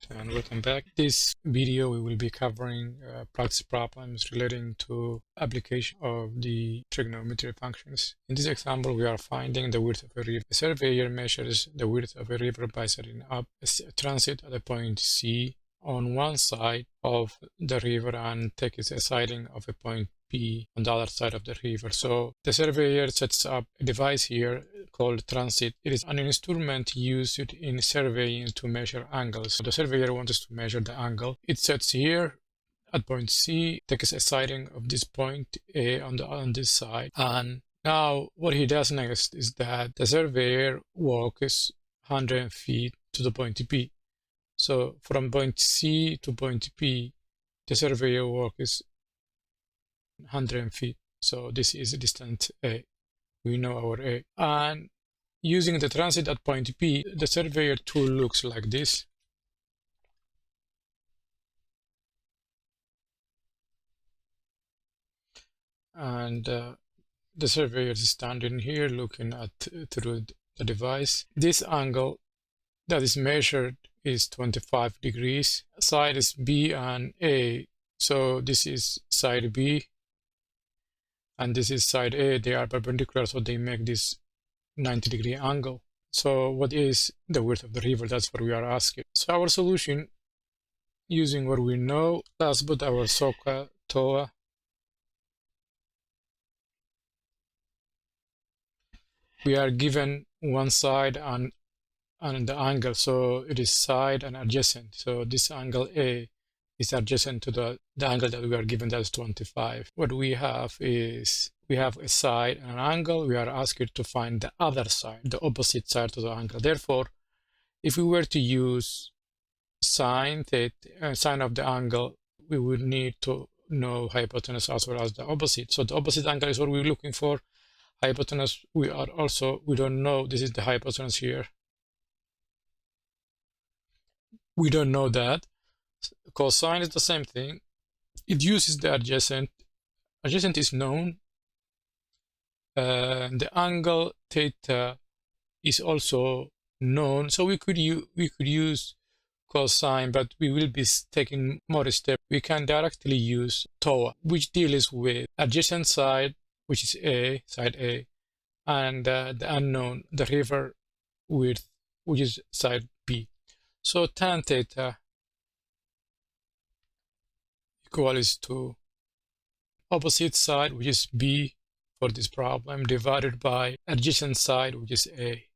And welcome back. This video we will be covering practice problems relating to application of the trigonometry functions. In this example, we are finding the width of a river. The surveyor measures the width of a river by setting up a transit at a point C on one side of the river and takes a siding of a point B on the other side of the river. So the surveyor sets up a device here called transit. It is an instrument used in surveying to measure angles. So the surveyor wants to measure the angle. It sets here at point C, takes a siding of this point A on this side. And now what he does next is that the surveyor walks 100 feet to the point B. So from point C to point B, the surveyor walks 100 feet. So this is distance A. We know our A. And using the transit at point B, the surveyor tool looks like this. And the surveyor is standing here looking at through the device. This angle that is measured is 25 degrees. Side is B and A. So this is side B and this is side A. They are perpendicular, so they make this 90-degree angle. So what is the width of the river? That's what we are asking. So our solution, using what we know, let's put our SOHCAHTOA. We are given one side and the angle, so it is side and adjacent. So this angle A is adjacent to the angle that we are given, that's 25. What we have is we have a side and an angle. We are asked to find the other side, the opposite side to the angle. Therefore, if we were to use sine theta, sine of the angle, we would need to know hypotenuse as well as the opposite. So the opposite angle is what we're looking for. Hypotenuse, we don't know. This is the hypotenuse here. We don't know that. Cosine is the same thing. It uses the adjacent. Adjacent is known. The angle theta is also known. So we could use cosine, but we will be taking more steps. We can directly use TOA, which deals with adjacent side, which is A, side A, and the unknown, the river width, which is side B. So tan theta equals to opposite side, which is B for this problem, divided by adjacent side, which is A.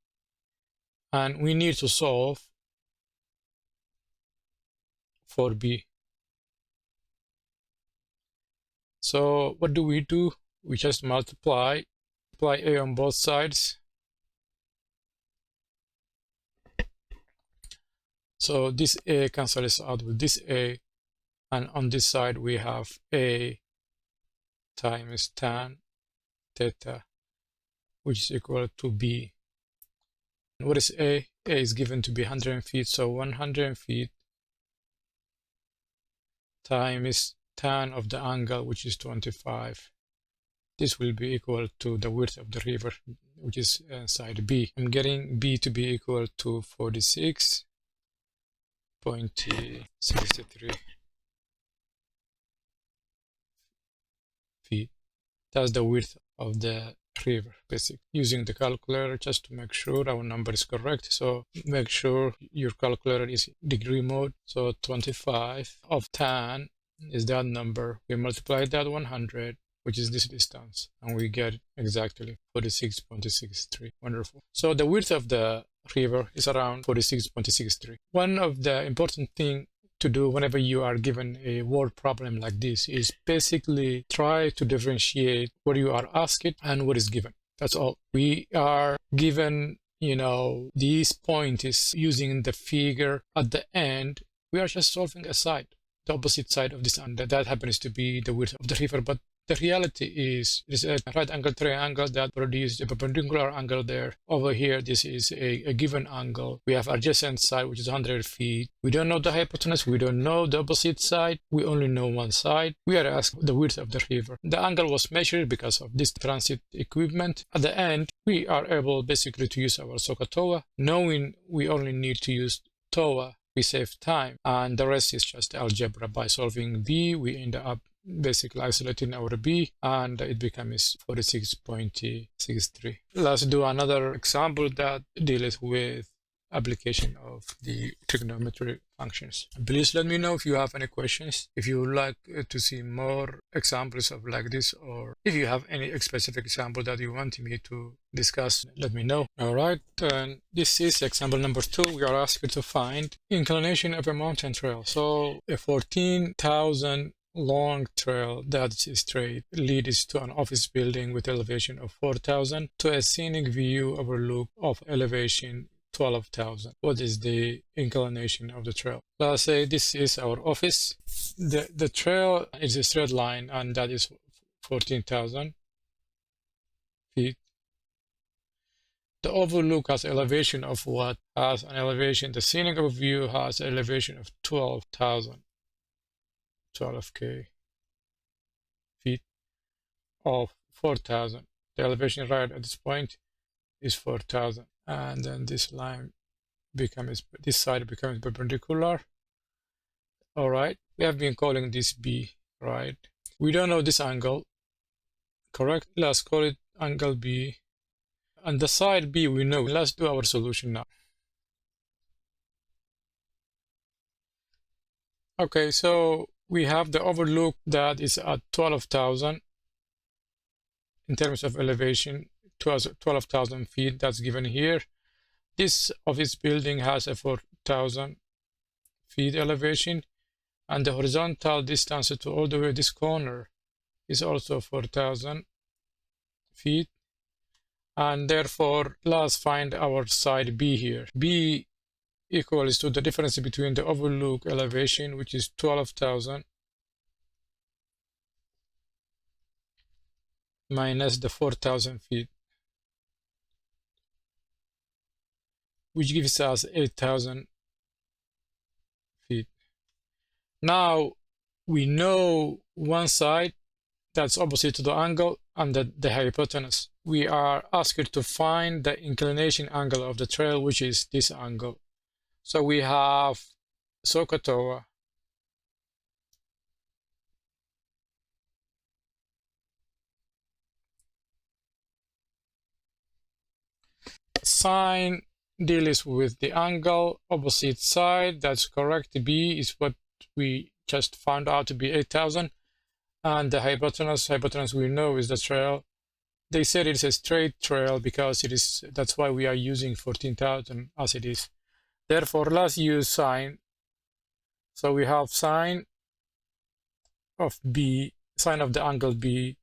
And we need to solve for B. So what do? We just multiply A on both sides. So this A cancels out with this A, and on this side we have A times tan theta, which is equal to B. And what is A? A is given to be 100 feet, so 100 feet times tan of the angle, which is 25. This will be equal to the width of the river, which is side B. I'm getting B to be equal to 46.63 feet. That's the width of the river, basically. Using the calculator just to make sure our number is correct. So make sure your calculator is degree mode. So 25 of tan is that number. We multiply that 100, which is this distance, and we get exactly 46.63. Wonderful. So the width of the river is around 46.63. One of the important things to do whenever you are given a word problem like this is basically try to differentiate what you are asked and what is given. That's all. We are given, this point is using the figure at the end. We are just solving a side, the opposite side of this, and that happens to be the width of the river. But the reality is, it is a right angle triangle that produces a perpendicular angle there. Over here, this is a given angle. We have adjacent side, which is 100 feet. We don't know the hypotenuse. We don't know the opposite side. We only know one side. We are asked the width of the river. The angle was measured because of this transit equipment. At the end, we are able basically to use our SOHCAHTOA, knowing we only need to use TOA we save time, and the rest is just algebra. By solving b, we end up basically isolating our b, and it becomes 46.63. Let's do another example that deals with application of the trigonometry functions. Please let me know if you have any questions, if you would like to see more examples of like this, or if you have any specific example that you want me to discuss, let me know. All right, and this is example number 2. We are asked to find inclination of a mountain trail. So a 14,000 long trail that is straight leads to an office building with elevation of 4,000 to a scenic view overlook of elevation 12,000. What is the inclination of the trail? Let's say this is our office. The trail is a straight line, and that is 14,000 feet. The overlook has elevation of what? Has an elevation. The scenic view has an elevation of 12,000. 12k feet of 4,000. The elevation right at this point is 4,000, and then this line becomes, this side becomes perpendicular. All right, we have been calling this B, right? We don't know this angle, correct? Let's call it angle B, and the side B we know. Let's do our solution now. Okay, so we have the overlook that is at 12,000 in terms of elevation, 12,000 feet. That's given here. This office building has a 4,000 feet elevation, and the horizontal distance to all the way this corner is also 4,000 feet. And therefore, let's find our side B here. B equals to the difference between the overlook elevation, which is 12,000, minus the 4,000 feet, which gives us 8,000 feet. Now we know one side that's opposite to the angle and the hypotenuse. We are asked to find the inclination angle of the trail, which is this angle. So we have SOHCAHTOA sine deals with the angle opposite side. That's correct. B is what we just found out to be 8,000, and the hypotenuse we know is the trail. They said it's a straight trail because it is. That's why we are using 14,000 as it is. Therefore, let's use sine. So we have sine of B, sine of the angle B,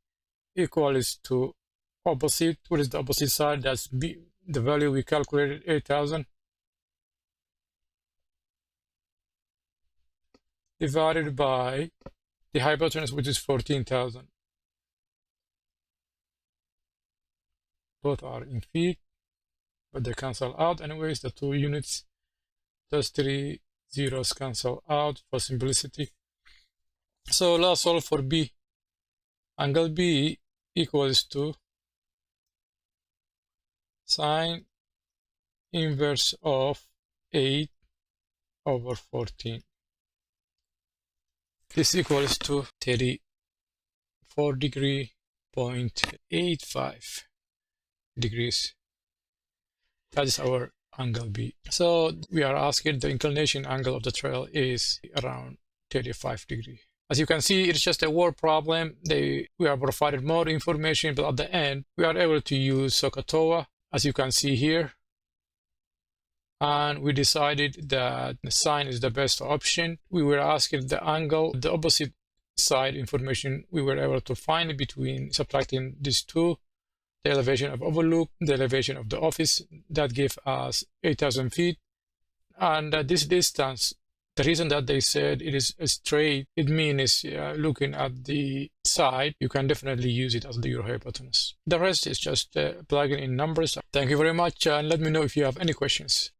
equals to opposite. What is the opposite side? That's B. The value we calculated, 8,000, divided by the hypotenuse, which is 14,000. Both are in feet, but they cancel out anyways, the 2 units. Those 3 zeros cancel out for simplicity. So let's solve for B. Angle B equals to sine inverse of 8 over 14. This equals to 34.85 degrees. That is our angle B. So we are asking the inclination angle of the trail is around 35 degrees. As you can see, it's just a word problem. We are provided more information, but at the end, we are able to use SOHCAHTOA, as you can see here. And we decided that the sine is the best option. We were asking the angle, the opposite side information we were able to find between subtracting these two, the elevation of overlook, the elevation of the office, that gave us 8,000 feet. And this distance, the reason that they said it is straight, it means looking at the side, you can definitely use it as your hypotenuse. The rest is just plugging in numbers. Thank you very much, and let me know if you have any questions.